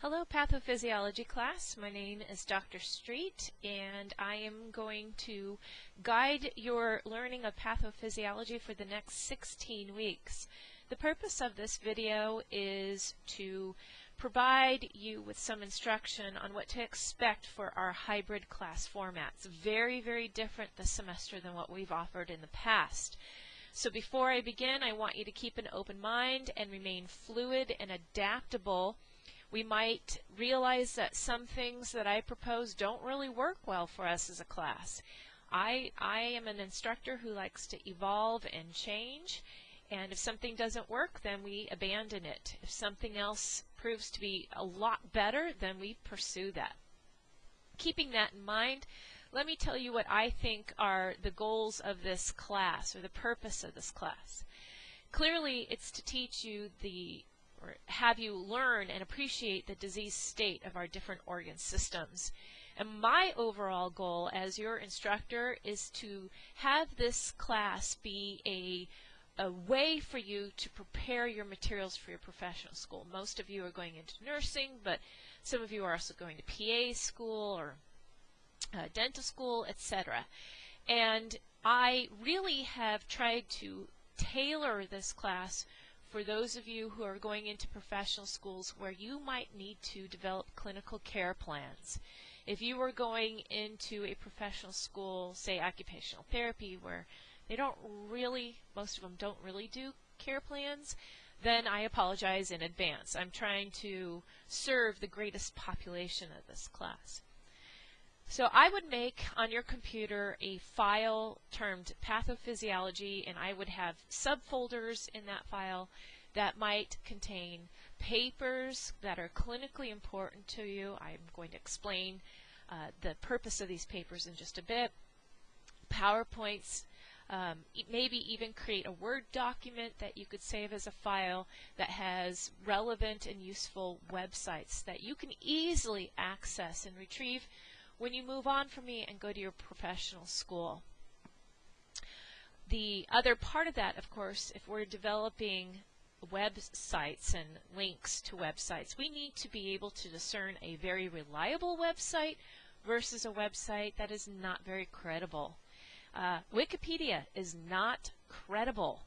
Hello Pathophysiology class, my name is Dr. Street and I am going to guide your learning of pathophysiology for the next 16 weeks. The purpose of this video is to provide you with some instruction on what to expect for our hybrid class formats. Very, very different this semester than what we've offered in the past. So before I begin, I want you to keep an open mind and remain fluid and adaptable. We might realize that some things that I propose don't really work well for us as a class. I am an instructor who likes to evolve and change, and if something doesn't work, then we abandon it. If something else proves to be a lot better, then we pursue that. Keeping that in mind, let me tell you what I think are the goals of this class, or the purpose of this class. Clearly, it's to teach you or have you learn and appreciate the disease state of our different organ systems. And my overall goal as your instructor is to have this class be a way for you to prepare your materials for your professional school. Most of you are going into nursing, but some of you are also going to PA school or dental school, etc. And I really have tried to tailor this class for those of you who are going into professional schools where you might need to develop clinical care plans. If you are going into a professional school, say occupational therapy, where they don't really, most of them don't really do care plans, then I apologize in advance. I'm trying to serve the greatest population of this class. So I would make on your computer a file termed Pathophysiology, and I would have subfolders in that file that might contain papers that are clinically important to you. I'm going to explain the purpose of these papers in just a bit. PowerPoints, maybe even create a Word document that you could save as a file that has relevant and useful websites that you can easily access and retrieve when you move on from me and go to your professional school. The other part of that, of course, if we're developing websites and links to websites, we need to be able to discern a very reliable website versus a website that is not very credible. Wikipedia is not credible.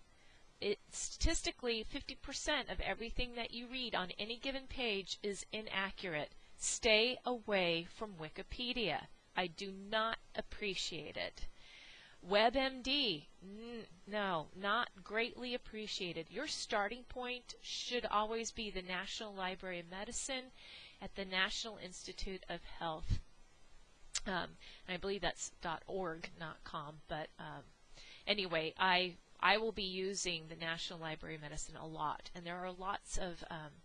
Statistically, 50% of everything that you read on any given page is inaccurate. Stay away from Wikipedia. I do not appreciate it. WebMD, no, not greatly appreciated. Your starting point should always be the National Library of Medicine at the National Institute of Health. I believe that's .org, not .com, but anyway, I will be using the National Library of Medicine a lot, and there are lots of,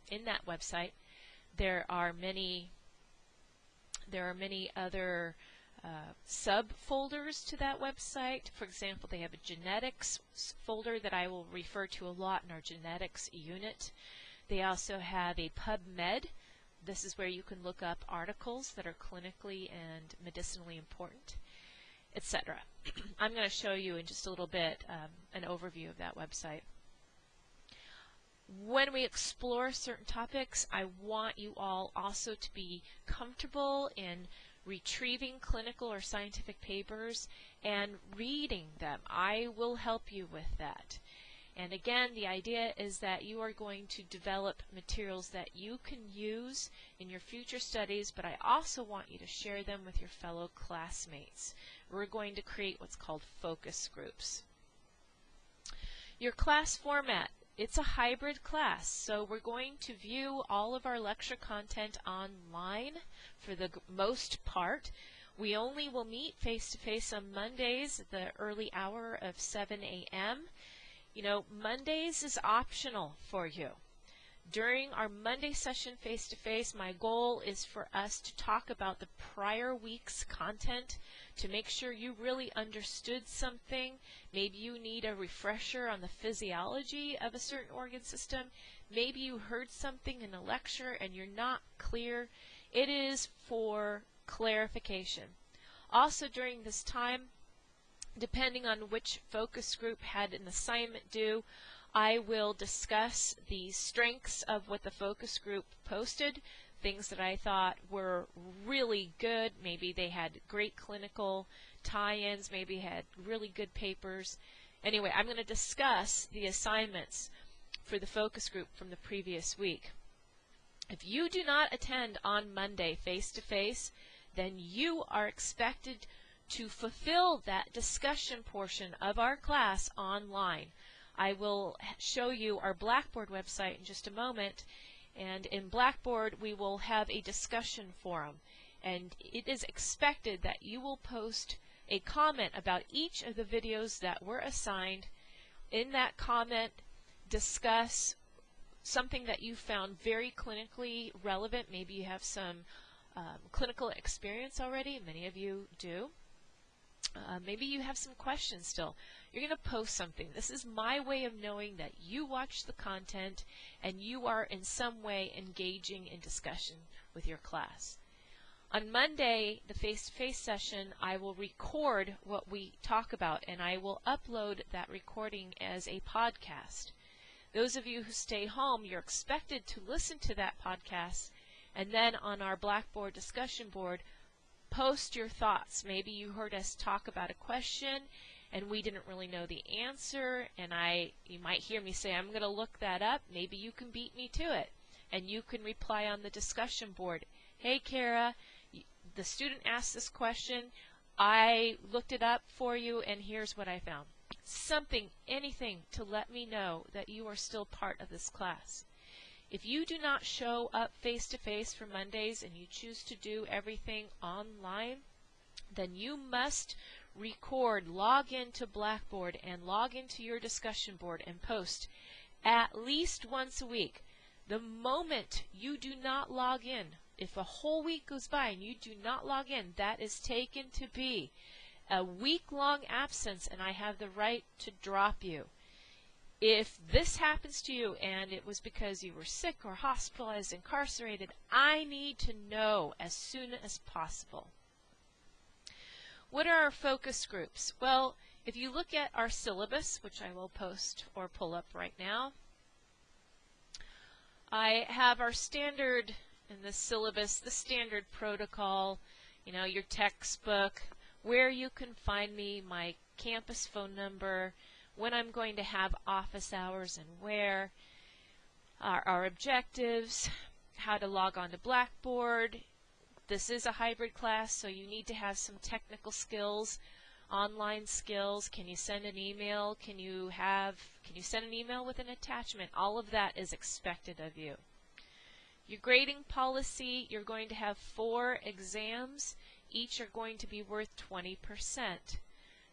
in that website, there are many other subfolders to that website. For example, they have a genetics folder that I will refer to a lot in our genetics unit. They also have a PubMed. This is where you can look up articles that are clinically and medicinally important, etc. I'm going to show you in just a little bit an overview of that website. When we explore certain topics, I want you all also to be comfortable in retrieving clinical or scientific papers and reading them. I will help you with that. And again, the idea is that you are going to develop materials that you can use in your future studies, but I also want you to share them with your fellow classmates. We're going to create what's called focus groups. Your class format. It's a hybrid class, so we're going to view all of our lecture content online for the most part. We only will meet face-to-face on Mondays at the early hour of 7 a.m. You know, Mondays is optional for you. During our Monday session face-to-face, my goal is for us to talk about the prior week's content to make sure you really understood something. Maybe you need a refresher on the physiology of a certain organ system. Maybe you heard something in a lecture and you're not clear. It is for clarification. Also during this time, depending on which focus group had an assignment due, I will discuss the strengths of what the focus group posted things that I thought were really good. Maybe they had great clinical tie-ins, maybe had really good papers. Anyway, I'm going to discuss the assignments for the focus group from the previous week. If you do not attend on Monday face-to-face, then you are expected to fulfill that discussion portion of our class online. I will show you our Blackboard website in just a moment, and in Blackboard we will have a discussion forum, and it is expected that you will post a comment about each of the videos that were assigned. In that comment, discuss something that you found very clinically relevant. Maybe you have some clinical experience already. Many of you do. Maybe you have some questions still. You're going to post something. This is my way of knowing that you watch the content and you are in some way engaging in discussion with your class. On Monday, the face-to-face session, I will record what we talk about, and I will upload that recording as a podcast. Those of you who stay home, you're expected to listen to that podcast, and then on our Blackboard discussion board, post your thoughts. Maybe you heard us talk about a question and we didn't really know the answer, and you might hear me say, I'm going to look that up. Maybe you can beat me to it, and you can reply on the discussion board. Hey, Kara, the student asked this question. I looked it up for you, and here's what I found. Something, anything to let me know that you are still part of this class. If you do not show up face-to-face for Mondays and you choose to do everything online, then you must record, log into Blackboard and log into your discussion board and post at least once a week. The moment you do not log in, if a whole week goes by and you do not log in, that is taken to be a week-long absence, and I have the right to drop you. If this happens to you and it was because you were sick or hospitalized, incarcerated, I need to know as soon as possible. What are our focus groups? Well, if you look at our syllabus, which I will post or pull up right now, I have our standard in the syllabus, the standard protocol, your textbook, where you can find me, my campus phone number, when I'm going to have office hours and where, our objectives, how to log on to Blackboard. This is a hybrid class, so you need to have some technical skills, online skills. Can you send an email? Can you send an email with an attachment? All of that is expected of you. Your grading policy, you're going to have 4 exams. Each are going to be worth 20%.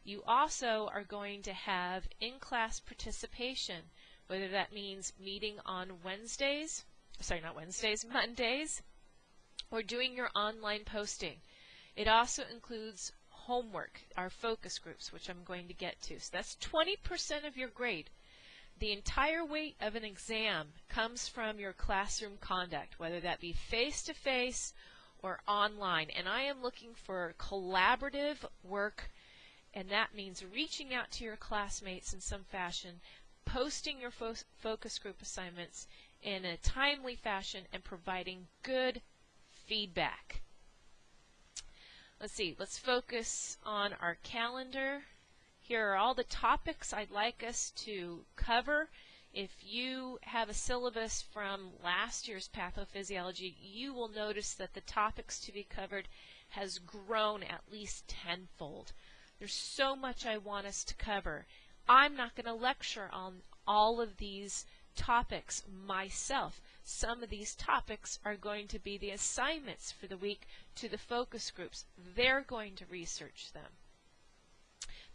You also are going to have in-class participation, whether that means meeting on Mondays, or doing your online posting. It also includes homework, our focus groups, which I'm going to get to. So that's 20% of your grade. The entire weight of an exam comes from your classroom conduct, whether that be face-to-face or online. And I am looking for collaborative work, and that means reaching out to your classmates in some fashion, posting your focus group assignments in a timely fashion, and providing good feedback. Let's see, let's focus on our calendar. Here are all the topics I'd like us to cover. If you have a syllabus from last year's pathophysiology, you will notice that the topics to be covered has grown at least tenfold. There's so much I want us to cover. I'm not going to lecture on all of these topics myself. Some of these topics are going to be the assignments for the week to the focus groups. They're going to research them.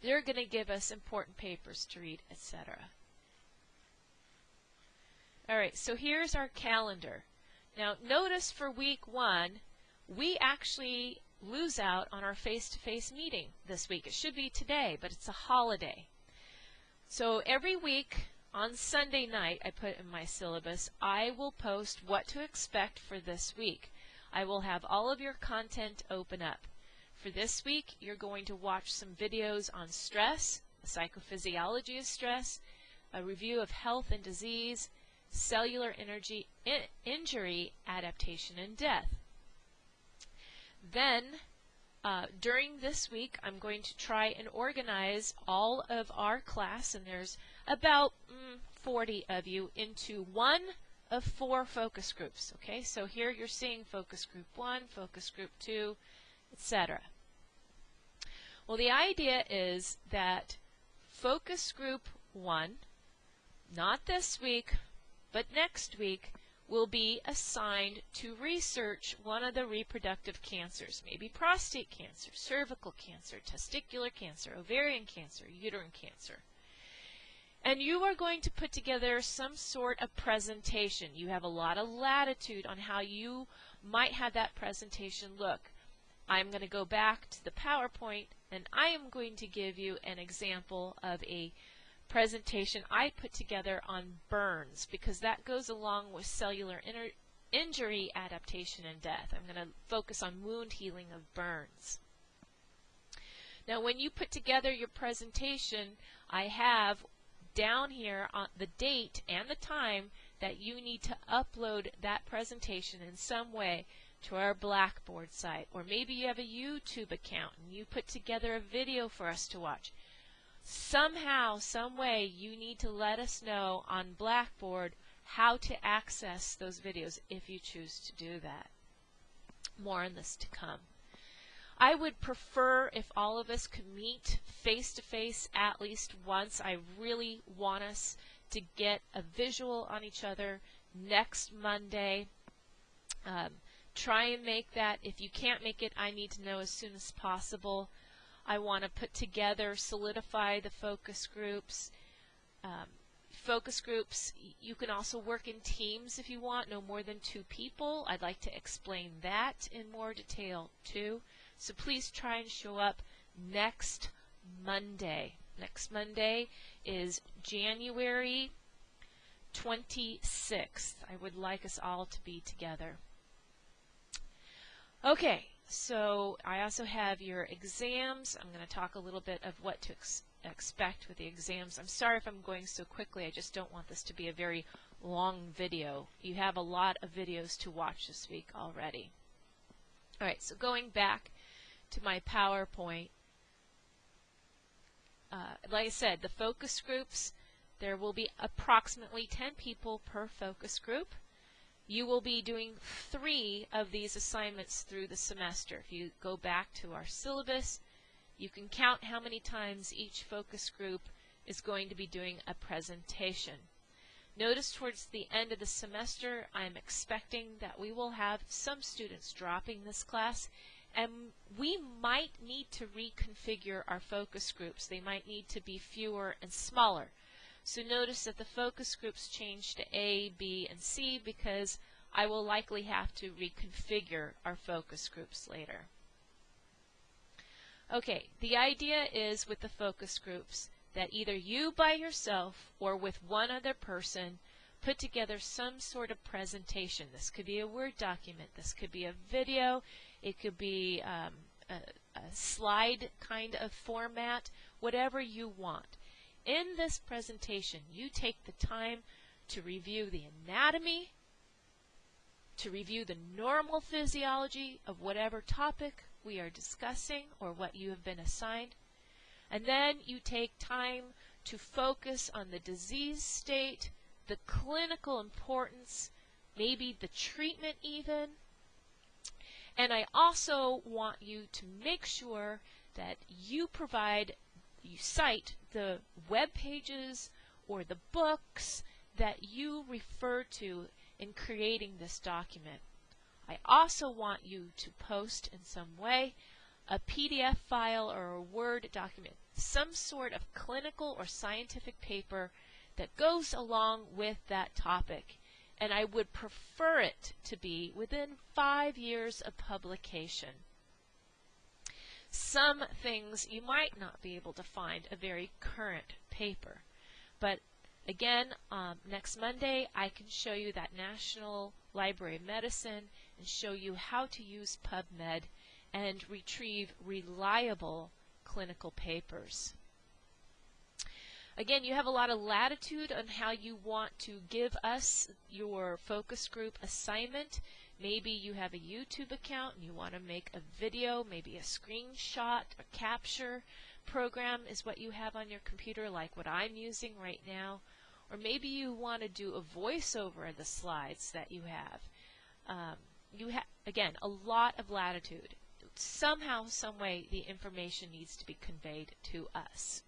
They're going to give us important papers to read, etc. All right, so here's our calendar. Now, notice for week 1, we actually lose out on our face-to-face meeting this week. It should be today, but it's a holiday. So every week on Sunday night, I put in my syllabus, I will post what to expect for this week. I will have all of your content open up. For this week, you're going to watch some videos on stress, the psychophysiology of stress, a review of health and disease, cellular injury, adaptation, and death. Then, during this week, I'm going to try and organize all of our class, and there's about 40 of you, into one of 4 focus groups. Okay, so here you're seeing focus group 1, focus group 2, etc. Well, the idea is that focus group 1, not this week, but next week, will be assigned to research one of the reproductive cancers, maybe prostate cancer, cervical cancer, testicular cancer, ovarian cancer, uterine cancer. And you are going to put together some sort of presentation. You have a lot of latitude on how you might have that presentation look. I'm going to go back to the PowerPoint, and I am going to give you an example of a presentation I put together on burns, because that goes along with cellular injury, adaptation, and death. I'm going to focus on wound healing of burns. Now, when you put together your presentation, I have down here on the date and the time that you need to upload that presentation in some way to our Blackboard site. Or maybe you have a YouTube account and you put together a video for us to watch. Somehow, some way, you need to let us know on Blackboard how to access those videos if you choose to do that. More on this to come. I would prefer if all of us could meet face-to-face at least once. I really want us to get a visual on each other next Monday. Try and make that. If you can't make it, I need to know as soon as possible. I want to put together, solidify the focus groups. Focus groups, you can also work in teams if you want, no more than 2 people. I'd like to explain that in more detail too. So please try and show up next Monday. Next Monday is January 26th. I would like us all to be together. Okay, so I also have your exams. I'm going to talk a little bit of what to expect with the exams. I'm sorry if I'm going so quickly. I just don't want this to be a very long video. You have a lot of videos to watch this week already. All right, so going back to my PowerPoint, like I said, the focus groups, there will be approximately 10 people per focus group. You will be doing 3 of these assignments through the semester. If you go back to our syllabus, you can count how many times each focus group is going to be doing a presentation. Notice towards the end of the semester, I'm expecting that we will have some students dropping this class, and we might need to reconfigure our focus groups. They might need to be fewer and smaller. So notice that the focus groups change to A, B, and C because I will likely have to reconfigure our focus groups later. Okay, the idea is with the focus groups that either you by yourself or with one other person put together some sort of presentation. This could be a Word document, this could be a video, it could be a slide kind of format, whatever you want. In this presentation, you take the time to review the anatomy, to review the normal physiology of whatever topic we are discussing or what you have been assigned, and then you take time to focus on the disease state, the clinical importance, maybe the treatment even. And I also want you to make sure that you cite the web pages or the books that you refer to in creating this document. I also want you to post in some way a PDF file or a Word document, some sort of clinical or scientific paper that goes along with that topic. And I would prefer it to be within 5 years of publication. Some things you might not be able to find a very current paper. But again, next Monday I can show you that National Library of Medicine and show you how to use PubMed and retrieve reliable clinical papers. Again, you have a lot of latitude on how you want to give us your focus group assignment. Maybe you have a YouTube account and you want to make a video, maybe a screenshot, a capture program is what you have on your computer, like what I'm using right now. Or maybe you want to do a voiceover of the slides that you have. Again, a lot of latitude. Somehow, some way, the information needs to be conveyed to us.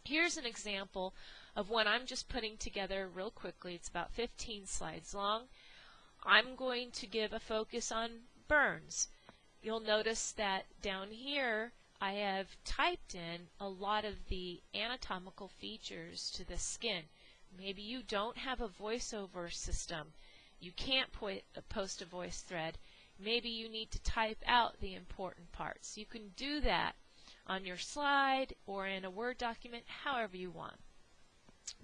Here's an example of one I'm just putting together real quickly. It's about 15 slides long. I'm going to give a focus on burns. You'll notice that down here I have typed in a lot of the anatomical features to the skin. Maybe you don't have a voiceover system. You can't post a voice thread. Maybe you need to type out the important parts. You can do that on your slide or in a Word document, however you want.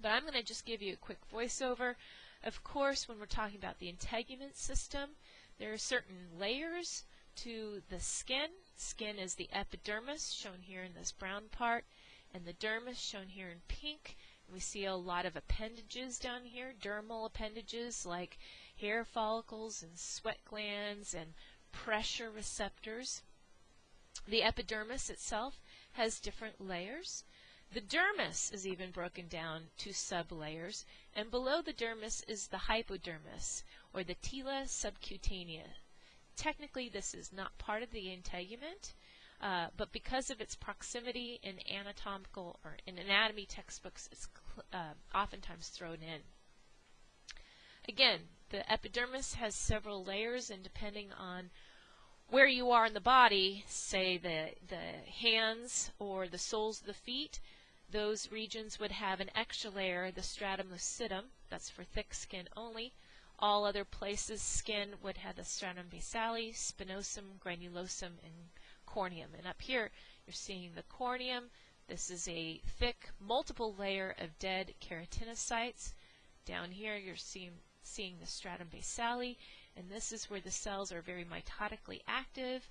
But I'm going to just give you a quick voiceover. Of course, when we're talking about the integument system, there are certain layers to the skin. Skin is the epidermis, shown here in this brown part, and the dermis, shown here in pink. And we see a lot of appendages down here, dermal appendages like hair follicles and sweat glands and pressure receptors. The epidermis itself has different layers. The dermis is even broken down to sublayers, and below the dermis is the hypodermis, or the tela subcutanea. Technically, this is not part of the integument, but because of its proximity in anatomical or in anatomy textbooks, it's oftentimes thrown in. Again, the epidermis has several layers, and depending on where you are in the body, say the hands or the soles of the feet, those regions would have an extra layer, the stratum lucidum. That's for thick skin only. All other places, skin would have the stratum basale, spinosum, granulosum, and corneum. And up here, you're seeing the corneum. This is a thick, multiple layer of dead keratinocytes. Down here, you're seeing the stratum basale, and this is where the cells are very mitotically active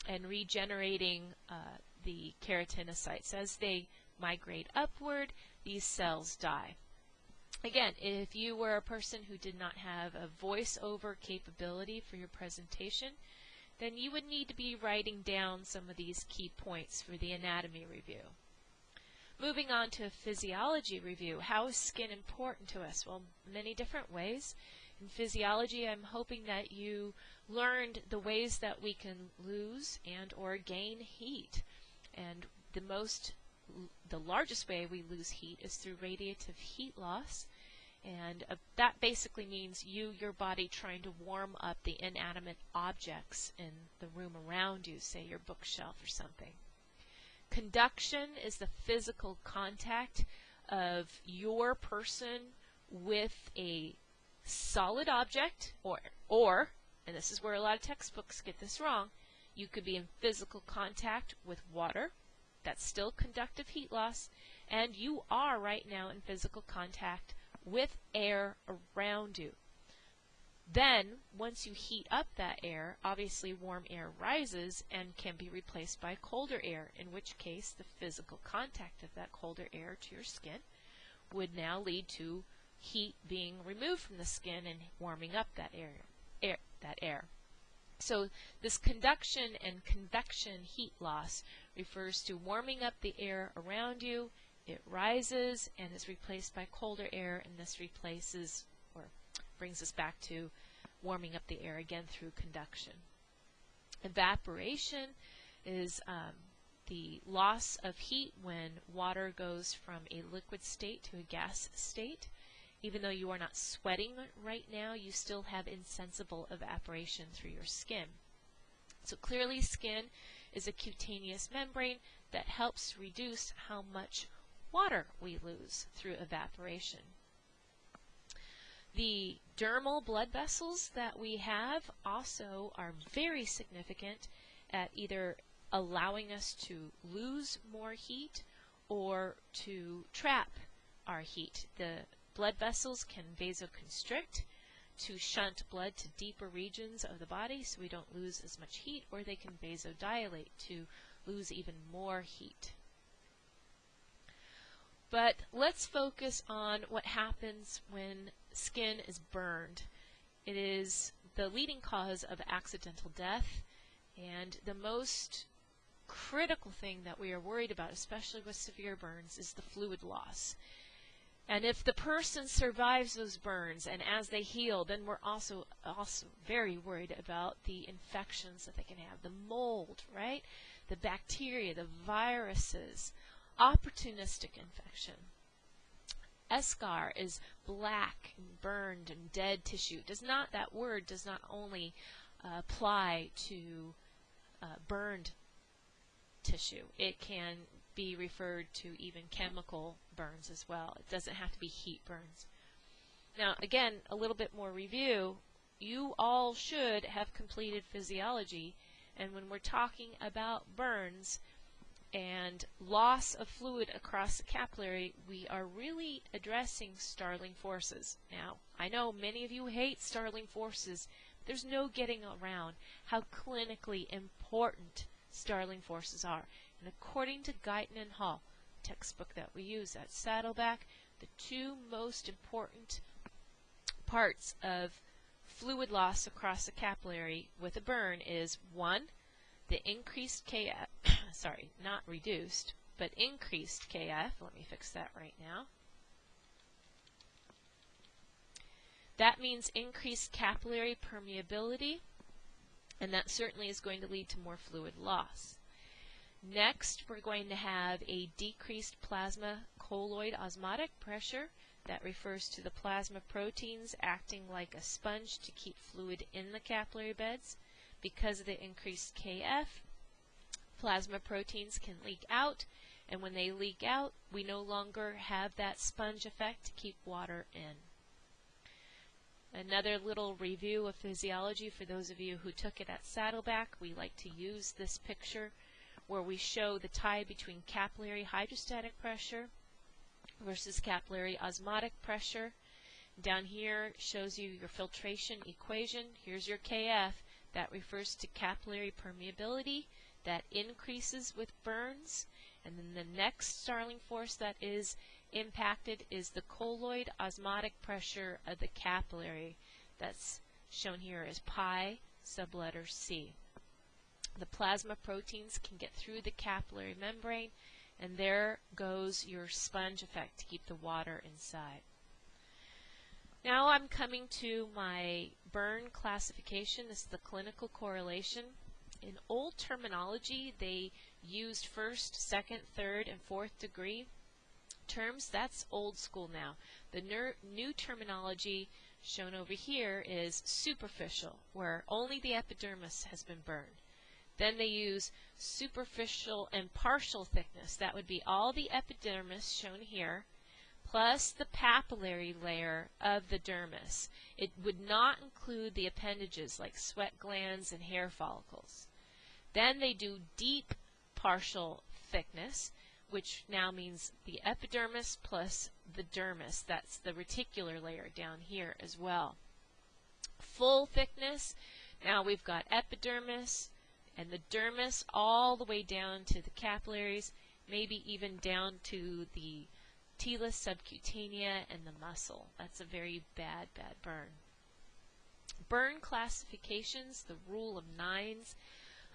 and regenerating the keratinocytes. As they migrate upward, these cells die. Again, if you were a person who did not have a voice-over capability for your presentation, then you would need to be writing down some of these key points for the anatomy review. Moving on to a physiology review. How is skin important to us? Well, many different ways. In physiology, I'm hoping that you learned the ways that we can lose and or gain heat. And the largest way we lose heat is through radiative heat loss. And that basically means your body trying to warm up the inanimate objects in the room around you, say your bookshelf or something. Conduction is the physical contact of your person with a solid object, or, and this is where a lot of textbooks get this wrong, you could be in physical contact with water. That's still conductive heat loss, and you are right now in physical contact with air around you. Then, once you heat up that air, obviously warm air rises and can be replaced by colder air, in which case the physical contact of that colder air to your skin would now lead to heat being removed from the skin and warming up that air. So this conduction and convection heat loss refers to warming up the air around you. It rises and is replaced by colder air, and this replaces or brings us back to warming up the air again through conduction. Evaporation is the loss of heat when water goes from a liquid state to a gas state. Even though you are not sweating right now, you still have insensible evaporation through your skin. So clearly, skin is a cutaneous membrane that helps reduce how much water we lose through evaporation. The dermal blood vessels that we have also are very significant at either allowing us to lose more heat or to trap our heat. The blood vessels can vasoconstrict to shunt blood to deeper regions of the body so we don't lose as much heat, or they can vasodilate to lose even more heat. But let's focus on what happens when skin is burned. It is the leading cause of accidental death, and the most critical thing that we are worried about, especially with severe burns, is the fluid loss. And if the person survives those burns and as they heal, then we're also very worried about the infections that they can have, the mold, right? The bacteria, the viruses, opportunistic infection. Eschar is black and burned and dead tissue. That word does not only apply to burned tissue. It can be referred to even chemical burns as well. It doesn't have to be heat burns. Now, again, a little bit more review. You all should have completed physiology, and when we're talking about burns and loss of fluid across the capillary, we are really addressing startling forces. Now, I know many of you hate startling forces. But there's no getting around how clinically important startling forces are. And according to Guyton and Hall, textbook that we use at Saddleback, the two most important parts of fluid loss across the capillary with a burn is, one, the increased KF, sorry, not reduced, but increased KF. Let me fix that right now. That means increased capillary permeability, and that certainly is going to lead to more fluid loss. Next, we're going to have a decreased plasma colloid osmotic pressure. That refers to the plasma proteins acting like a sponge to keep fluid in the capillary beds. Because of the increased KF, plasma proteins can leak out, and when they leak out, we no longer have that sponge effect to keep water in. Another little review of physiology for those of you who took it at Saddleback. We like to use this picture where we show the tie between capillary hydrostatic pressure versus capillary osmotic pressure. Down here shows you your filtration equation. Here's your KF. That refers to capillary permeability. That increases with burns. And then the next startling force that is impacted is the colloid osmotic pressure of the capillary. That's shown here as pi subletter C. The plasma proteins can get through the capillary membrane, and there goes your sponge effect to keep the water inside. Now I'm coming to my burn classification. This is the clinical correlation. In old terminology, they used first, second, third, and fourth degree terms. That's old school now. The new terminology shown over here is superficial, where only the epidermis has been burned. Then they use superficial and partial thickness. That would be all the epidermis shown here, plus the papillary layer of the dermis. It would not include the appendages like sweat glands and hair follicles. Then they do deep partial thickness, which now means the epidermis plus the dermis. That's the reticular layer down here as well. Full thickness, now we've got epidermis and the dermis all the way down to the capillaries, maybe even down to the talus subcutanea and the muscle. That's a very bad burn. Burn classifications, the rule of nines.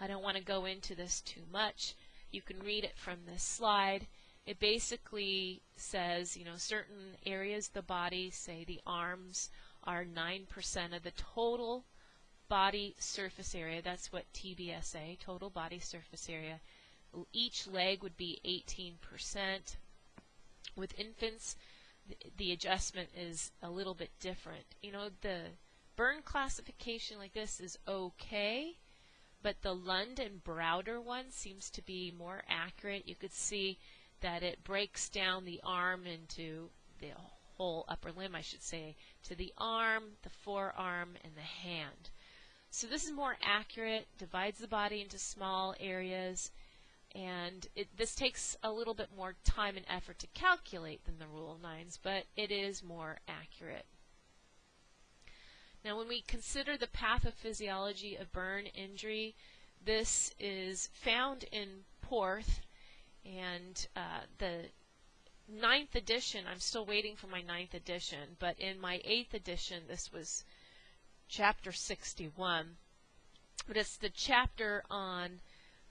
I don't want to go into this too much. You can read it from this slide. It basically says, certain areas of the body, say the arms, are 9% of the total body surface area. That's what TBSA, total body surface area. Each leg would be 18%. With infants, the adjustment is a little bit different. The burn classification like this is okay, but the Lund and Browder one seems to be more accurate. You could see that it breaks down the arm into the whole upper limb, I should say, to the arm, the forearm, and the hand. So this is more accurate, divides the body into small areas, and this takes a little bit more time and effort to calculate than the rule of nines, but it is more accurate. Now when we consider the pathophysiology of burn injury, this is found in Porth, and the ninth edition, I'm still waiting for my 9th edition, but in my 8th edition, this was chapter 61. But it's the chapter on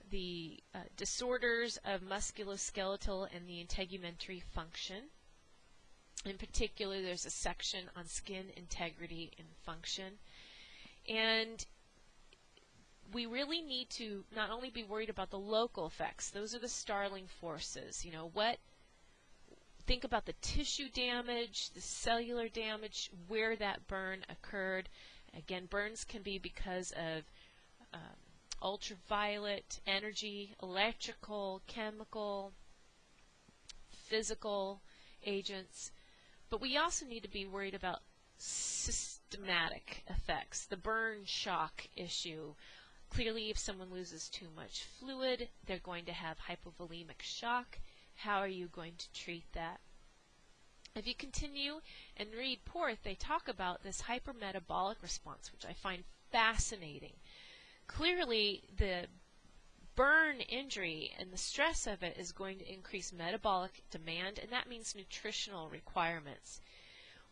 the disorders of musculoskeletal and the integumentary function. In particular, there's a section on skin integrity and function. And we really need to not only be worried about the local effects, those are the startling forces. Think about the tissue damage, the cellular damage, where that burn occurred. Again, burns can be because of ultraviolet energy, electrical, chemical, physical agents. But we also need to be worried about systematic effects, the burn shock issue. Clearly, if someone loses too much fluid, they're going to have hypovolemic shock. How are you going to treat that? If you continue and read Porth, they talk about this hypermetabolic response, which I find fascinating. Clearly, the burn injury and the stress of it is going to increase metabolic demand, and that means nutritional requirements.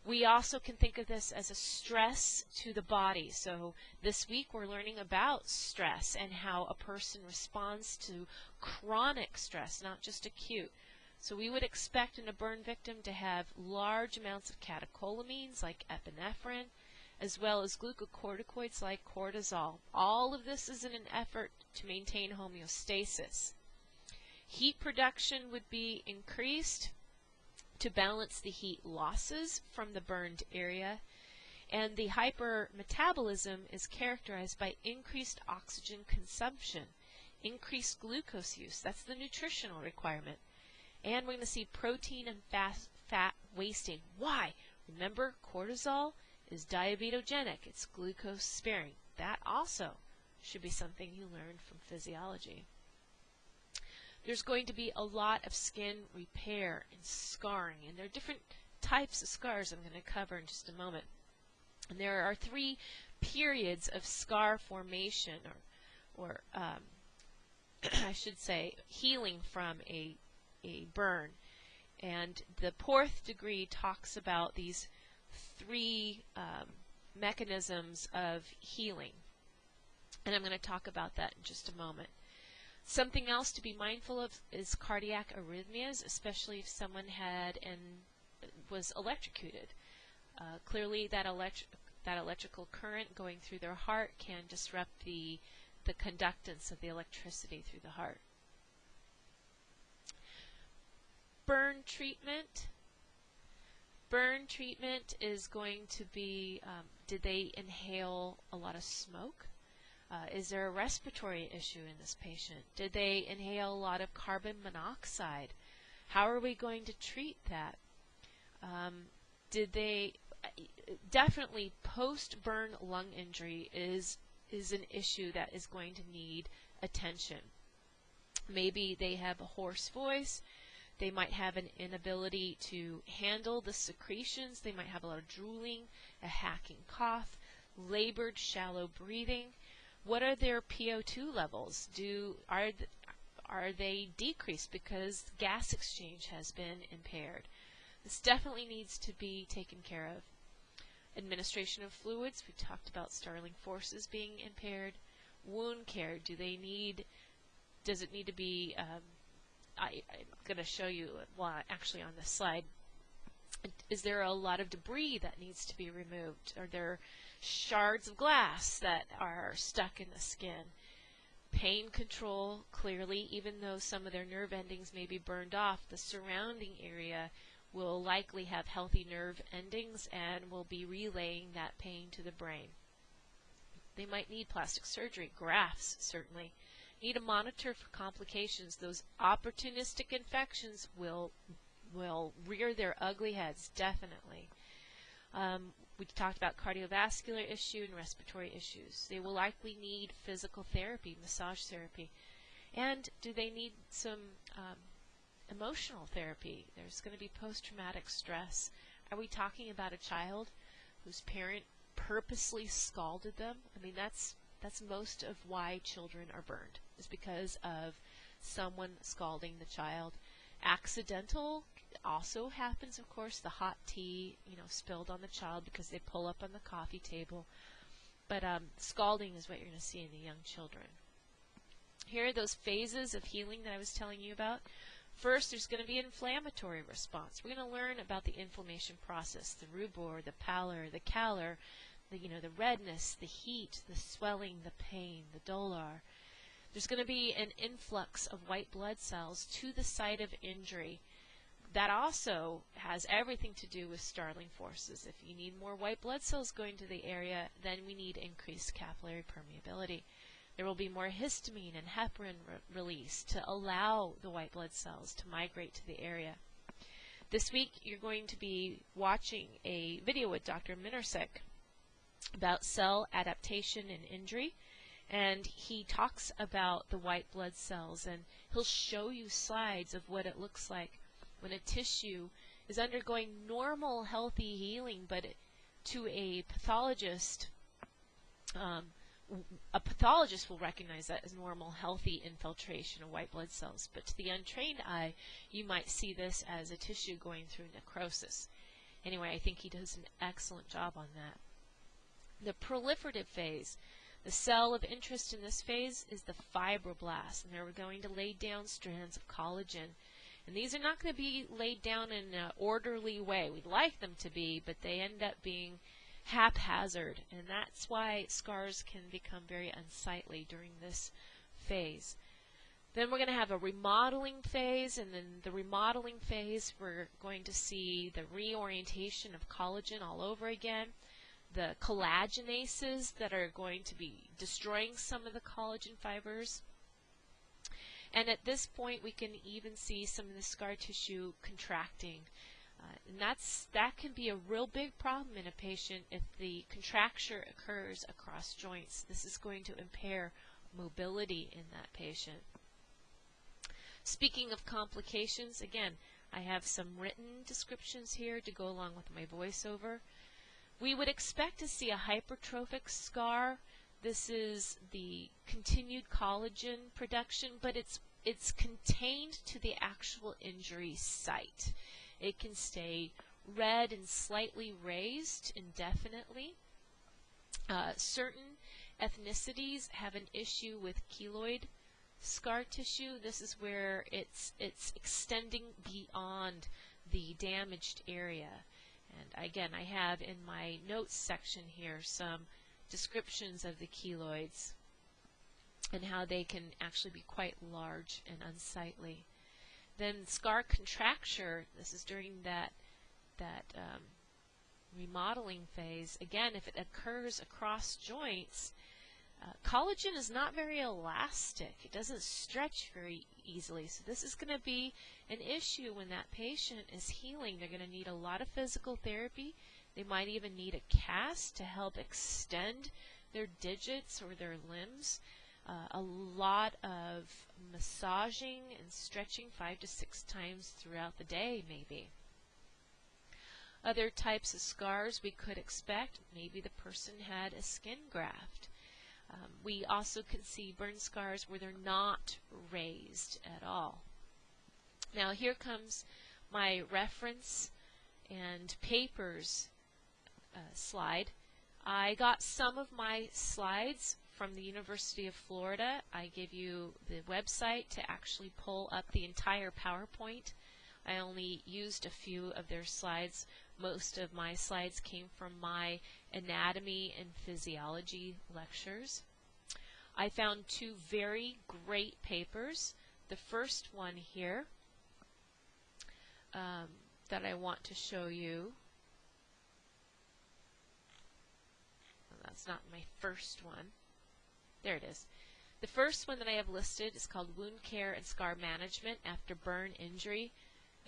We also can think of this as a stress to the body. So this week we're learning about stress and how a person responds to chronic stress, not just acute. So we would expect in a burn victim to have large amounts of catecholamines like epinephrine, as well as glucocorticoids like cortisol. All of this is in an effort to maintain homeostasis. Heat production would be increased to balance the heat losses from the burned area, and the hypermetabolism is characterized by increased oxygen consumption, increased glucose use. That's the nutritional requirement. And we're going to see protein and fat wasting. Why? Remember, cortisol is diabetogenic. It's glucose sparing. That also should be something you learned from physiology. There's going to be a lot of skin repair and scarring, and there are different types of scars I'm going to cover in just a moment. And there are 3 periods of scar formation, or I should say healing from a burn. And the Porth degree talks about these 3 mechanisms of healing. And I'm going to talk about that in just a moment. Something else to be mindful of is cardiac arrhythmias, especially if someone had and was electrocuted. Clearly, that electrical current going through their heart can disrupt the conductance of the electricity through the heart. Burn treatment. Burn treatment is going to be, did they inhale a lot of smoke? Is there a respiratory issue in this patient? Did they inhale a lot of carbon monoxide? How are we going to treat that? Definitely post-burn lung injury is an issue that is going to need attention. Maybe they have a hoarse voice. They might have an inability to handle the secretions. They might have a lot of drooling, a hacking cough, labored, shallow breathing. What are their PO2 levels? Are they decreased because gas exchange has been impaired? This definitely needs to be taken care of. Administration of fluids, we talked about startling forces being impaired. Wound care, does it need to be, I'm going to show you, well, actually on this slide, is there a lot of debris that needs to be removed? Are there shards of glass that are stuck in the skin? Pain control, clearly, even though some of their nerve endings may be burned off, the surrounding area will likely have healthy nerve endings and will be relaying that pain to the brain. They might need plastic surgery, grafts certainly. Need to monitor for complications. Those opportunistic infections will rear their ugly heads, definitely. We talked about cardiovascular issue and respiratory issues. They will likely need physical therapy, massage therapy. And do they need some emotional therapy? There's going to be post-traumatic stress. Are we talking about a child whose parent purposely scalded them? I mean, that's most of why children are burned, is because of someone scalding the child. Accidental also happens, of course, the hot tea, spilled on the child because they pull up on the coffee table. But scalding is what you're going to see in the young children. Here are those phases of healing that I was telling you about. First, there's going to be an inflammatory response. We're going to learn about the inflammation process, the rubor, the pallor, the calor, the redness, the heat, the swelling, the pain, the dolor. There's going to be an influx of white blood cells to the site of injury. That also has everything to do with startling forces. If you need more white blood cells going to the area, then we need increased capillary permeability. There will be more histamine and heparin release to allow the white blood cells to migrate to the area. This week, you're going to be watching a video with Dr. Minersek about cell adaptation and injury. And he talks about the white blood cells, and he'll show you slides of what it looks like when a tissue is undergoing normal, healthy healing, but to a pathologist will recognize that as normal, healthy infiltration of white blood cells. But to the untrained eye, you might see this as a tissue going through necrosis. Anyway, I think he does an excellent job on that. The proliferative phase. The cell of interest in this phase is the fibroblast, and they're going to lay down strands of collagen. And these are not going to be laid down in an orderly way. We'd like them to be, but they end up being haphazard, and that's why scars can become very unsightly during this phase. Then we're going to have a remodeling phase, and then the remodeling phase we're going to see the reorientation of collagen all over again, the collagenases that are going to be destroying some of the collagen fibers. And at this point, we can even see some of the scar tissue contracting. And that can be a real big problem in a patient if the contracture occurs across joints. This is going to impair mobility in that patient. Speaking of complications, again, I have some written descriptions here to go along with my voiceover. We would expect to see a hypertrophic scar. This is the continued collagen production, but it's contained to the actual injury site. It can stay red and slightly raised indefinitely. Certain ethnicities have an issue with keloid scar tissue. This is where it's extending beyond the damaged area. And again, I have in my notes section here some descriptions of the keloids and how they can actually be quite large and unsightly. Then scar contracture, this is during that remodeling phase. Again, if it occurs across joints, collagen is not very elastic. It doesn't stretch very easily. So this is going to be an issue when that patient is healing. They're going to need a lot of physical therapy. They might even need a cast to help extend their digits or their limbs. A lot of massaging and stretching 5 to 6 times throughout the day, maybe. Other types of scars we could expect, maybe the person had a skin graft. We also can see burn scars where they're not raised at all. Now here comes my reference and papers slide. I got some of my slides from the University of Florida. I give you the website to actually pull up the entire PowerPoint. I only used a few of their slides. Most of my slides came from my anatomy and physiology lectures. I found 2 very great papers. The first one here that I want to show you. Well, that's not my first one. There it is. The first one that I have listed is called Wound Care and Scar Management After Burn Injury.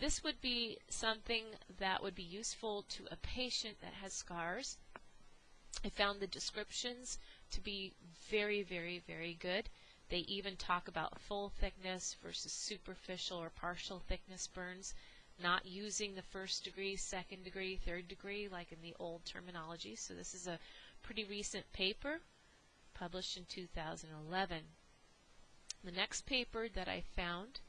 This would be something that would be useful to a patient that has scars. I found the descriptions to be very, very, very good. They even talk about full thickness versus superficial or partial thickness burns, not using the 1st degree, 2nd degree, 3rd degree like in the old terminology. So this is a pretty recent paper published in 2011. The next paper that I found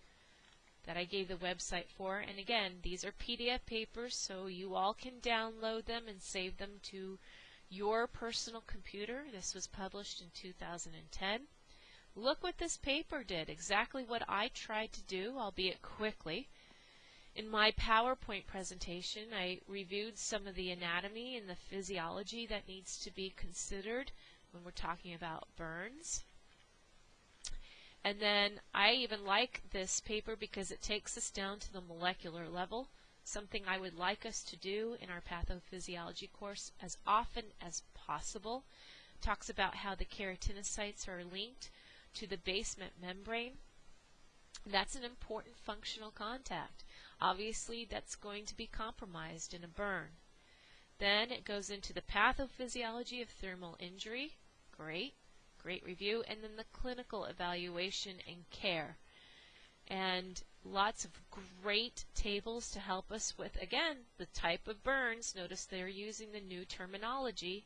that I gave the website for. And again, these are PDF papers, so you all can download them and save them to your personal computer. This was published in 2010. Look what this paper did, exactly what I tried to do, albeit quickly. In my PowerPoint presentation, I reviewed some of the anatomy and the physiology that needs to be considered when we're talking about burns. And then I even like this paper because it takes us down to the molecular level, something I would like us to do in our pathophysiology course as often as possible. It talks about how the keratinocytes are linked to the basement membrane. That's an important functional contact. Obviously, that's going to be compromised in a burn. Then it goes into the pathophysiology of thermal injury. Great review. And then the clinical evaluation and care. And lots of great tables to help us with, again, the type of burns. Notice they're using the new terminology.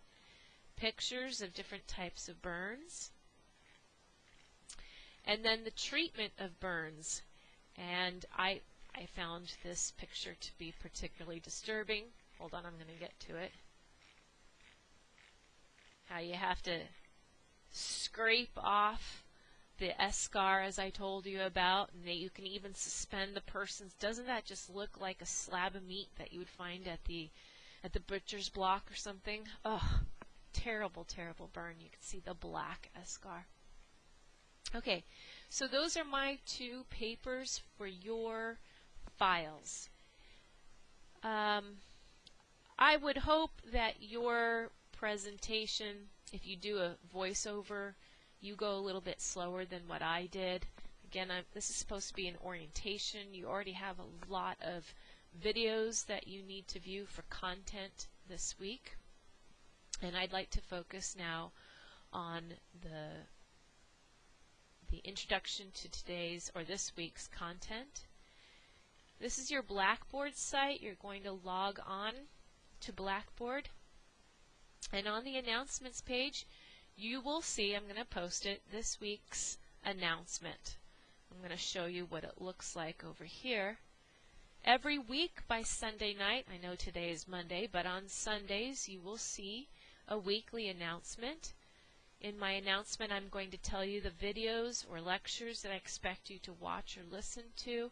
Pictures of different types of burns. And then the treatment of burns. And I found this picture to be particularly disturbing. Hold on, I'm going to get to it. How you have to scrape off the eschar, as I told you about, and that you can even suspend the person's. Doesn't that just look like a slab of meat that you would find at the butcher's block or something? Oh, terrible, terrible burn. You can see the black eschar. Okay, so those are my two papers for your files. I would hope that your presentation, if you do a voiceover, you go a little bit slower than what I did. Again, this is supposed to be an orientation. You already have a lot of videos that you need to view for content this week. And I'd like to focus now on the introduction to today's or this week's content. This is your Blackboard site. You're going to log on to Blackboard. And on the announcements page, you will see, I'm going to post it, this week's announcement. I'm going to show you what it looks like over here. Every week by Sunday night, I know today is Monday, but on Sundays you will see a weekly announcement. In my announcement, I'm going to tell you the videos or lectures that I expect you to watch or listen to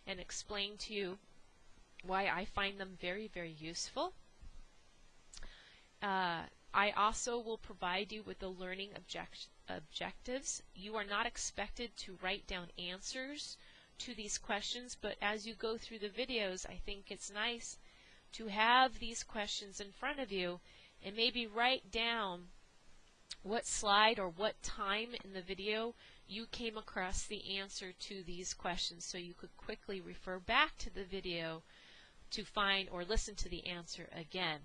and explain to you why I find them very, very useful. I also will provide you with the learning objectives. You are not expected to write down answers to these questions, but as you go through the videos, I think it's nice to have these questions in front of you and maybe write down what slide or what time in the video you came across the answer to these questions, so you could quickly refer back to the video to find or listen to the answer again.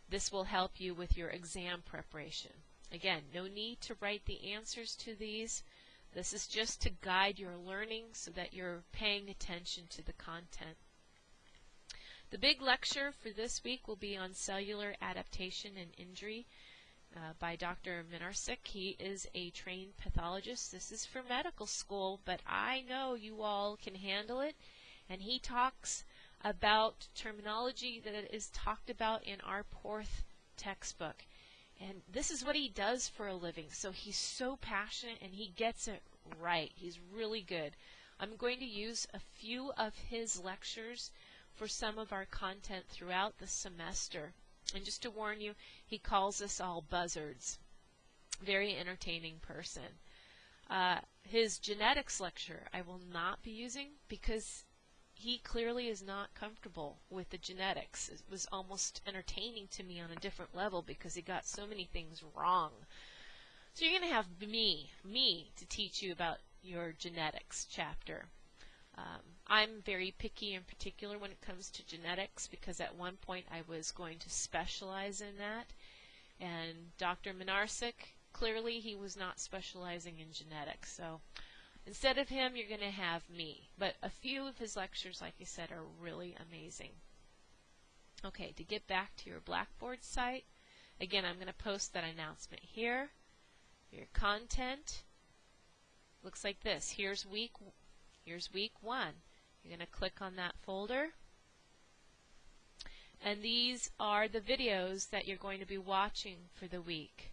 This will help you with your exam preparation. Again, no need to write the answers to these. This is just to guide your learning so that you're paying attention to the content. The big lecture for this week will be on cellular adaptation and injury by Dr. Minarsik. He is a trained pathologist. This is for medical school, but I know you all can handle it. And he talks about terminology that is talked about in our Porth textbook. And this is what he does for a living. So he's so passionate and he gets it right. He's really good. I'm going to use a few of his lectures for some of our content throughout the semester. And just to warn you, he calls us all buzzards. Very entertaining person. His genetics lecture I will not be using because he clearly is not comfortable with the genetics. It was almost entertaining to me on a different level because he got so many things wrong. So you're going to have me to teach you about your genetics chapter. I'm very picky and particular when it comes to genetics because at one point I was going to specialize in that. And Dr. Minarsik, clearly he was not specializing in genetics. So instead of him, you're going to have me. But a few of his lectures, like I said, are really amazing. Okay, to get back to your Blackboard site, again, I'm going to post that announcement here. Your content looks like this. Here's week 1. You're going to click on that folder. And these are the videos that you're going to be watching for the week.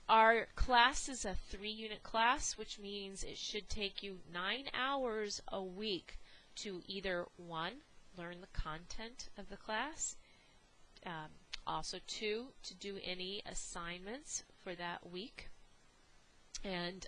Our class is a 3-unit class, which means it should take you 9 hours a week to either 1, learn the content of the class, also 2, to do any assignments for that week, and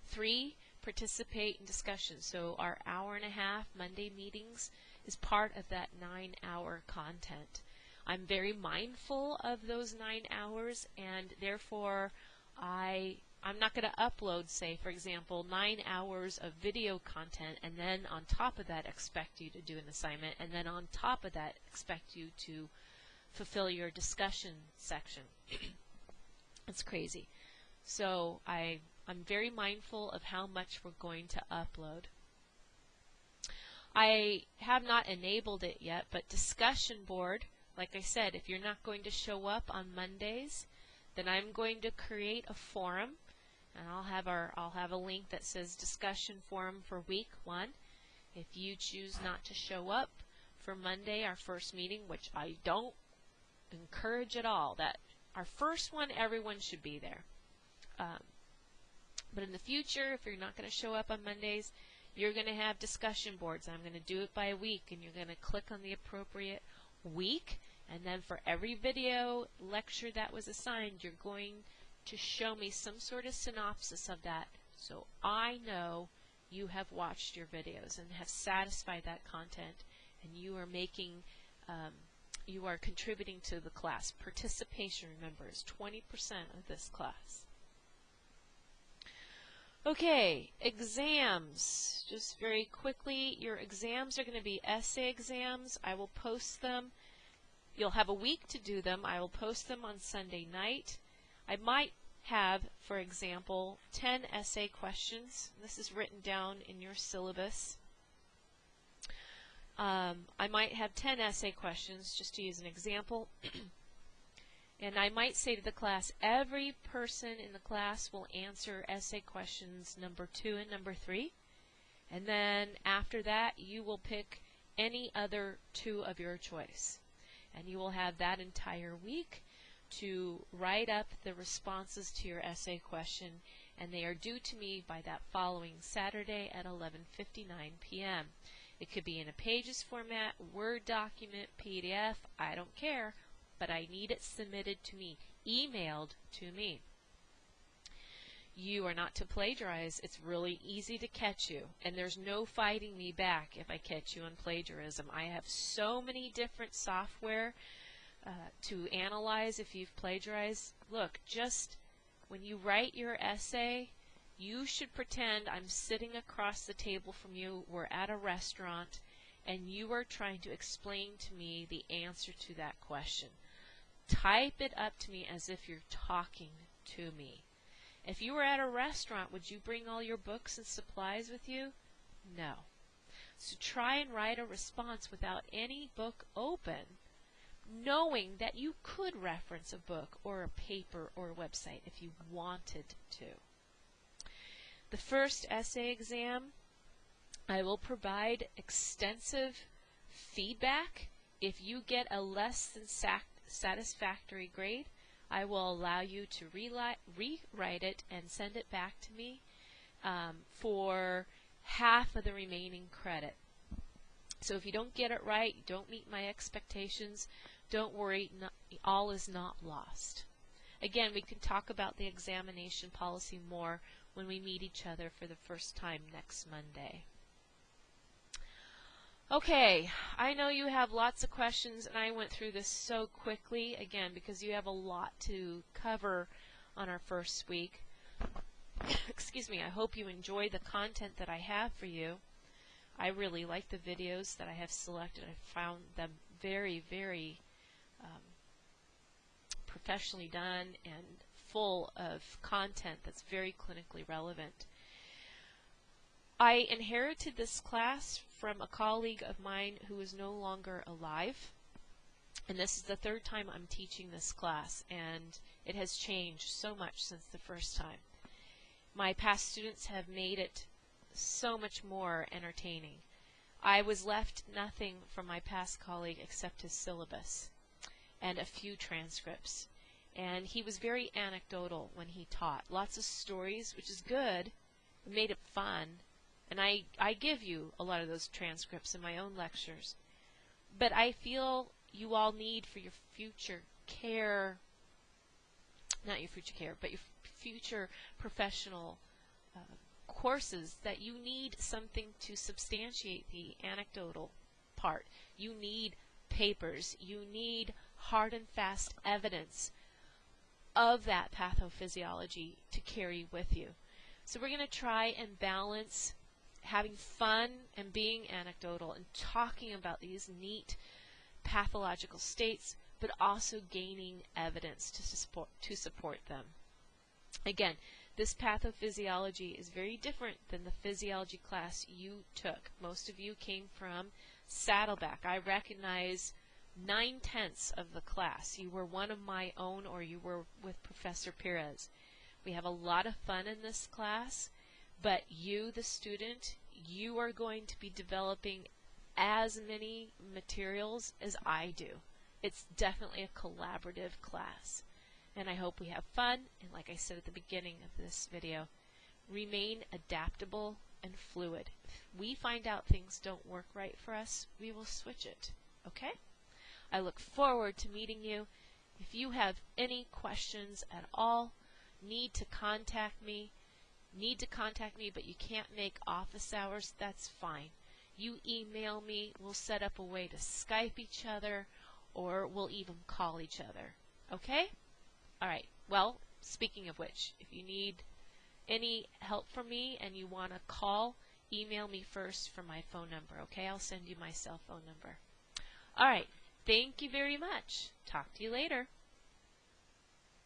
3, participate in discussions. So our hour-and-a-half Monday meetings is part of that 9-hour content. I'm very mindful of those 9 hours, and therefore I'm not going to upload, say, for example, 9 hours of video content, and then on top of that expect you to do an assignment, and then on top of that expect you to fulfill your discussion section. It's crazy. So I'm very mindful of how much we're going to upload. I have not enabled it yet, but discussion board, like I said, if you're not going to show up on Mondays, then I'm going to create a forum, and I'll have a link that says discussion forum for week 1. If you choose not to show up for Monday, our first meeting, which I don't encourage at all, that our first one, everyone should be there. But in the future, if you're not going to show up on Mondays, you're going to have discussion boards. I'm going to do it by a week, and you're going to click on the appropriate week, and then for every video lecture that was assigned, you're going to show me some sort of synopsis of that, so I know you have watched your videos and have satisfied that content, and you are making you are contributing to the class. Participation, remember, is 20% of this class. Okay, exams. Just very quickly, your exams are going to be essay exams. I will post them. You'll have a week to do them. I will post them on Sunday night. I might have, for example, 10 essay questions. This is written down in your syllabus. I might have 10 essay questions, just to use an example. And I might say to the class, every person in the class will answer essay questions number 2 and number 3. And then after that, you will pick any other 2 of your choice. And you will have that entire week to write up the responses to your essay question. And they are due to me by that following Saturday at 11:59 p.m. It could be in a Pages format, Word document, PDF, I don't care. But I need it submitted to me, emailed to me. You are not to plagiarize. It's really easy to catch you, and there's no fighting me back if I catch you on plagiarism. I have so many different software to analyze if you've plagiarized. Look, just when you write your essay, you should pretend I'm sitting across the table from you, we're at a restaurant, and you are trying to explain to me the answer to that question. Type it up to me as if you're talking to me. If you were at a restaurant, would you bring all your books and supplies with you? No. So try and write a response without any book open, knowing that you could reference a book or a paper or a website if you wanted to. The first essay exam, I will provide extensive feedback. If you get a less than satisfactory grade, I will allow you to rewrite it and send it back to me for half of the remaining credit. So if you don't get it right, you don't meet my expectations, don't worry, all is not lost. Again, we can talk about the examination policy more when we meet each other for the first time next Monday. Okay, I know you have lots of questions, and I went through this so quickly, again, because you have a lot to cover on our first week. Excuse me, I hope you enjoy the content that I have for you. I really like the videos that I have selected. I found them very, very professionally done and full of content that's very clinically relevant. I inherited this class from a colleague of mine who is no longer alive, and this is the 3rd time I'm teaching this class, and it has changed so much since the first time. My past students have made it so much more entertaining. I was left nothing from my past colleague except his syllabus and a few transcripts. And he was very anecdotal when he taught. Lots of stories, which is good. It made it fun. And I give you a lot of those transcripts in my own lectures. But I feel you all need for your future care, not your future care, but your future professional courses, that you need something to substantiate the anecdotal part. You need papers. You need hard and fast evidence of that pathophysiology to carry with you. So we're going to try and balance having fun and being anecdotal and talking about these neat pathological states, but also gaining evidence to support them. Again, this pathophysiology is very different than the physiology class you took. Most of you came from Saddleback. I recognize 9/10 of the class. You were one of my own, or you were with Professor Perez. We have a lot of fun in this class, but you, the student, you are going to be developing as many materials as I do. It's definitely a collaborative class. And I hope we have fun, and like I said at the beginning of this video, remain adaptable and fluid. If we find out things don't work right for us, we will switch it. Okay? I look forward to meeting you. If you have any questions at all, need to contact me, but you can't make office hours, that's fine. You email me, we'll set up a way to Skype each other, or we'll even call each other. Okay? All right. Well, speaking of which, if you need any help from me and you want to call, email me first from my phone number, okay? I'll send you my cell phone number. All right. Thank you very much. Talk to you later.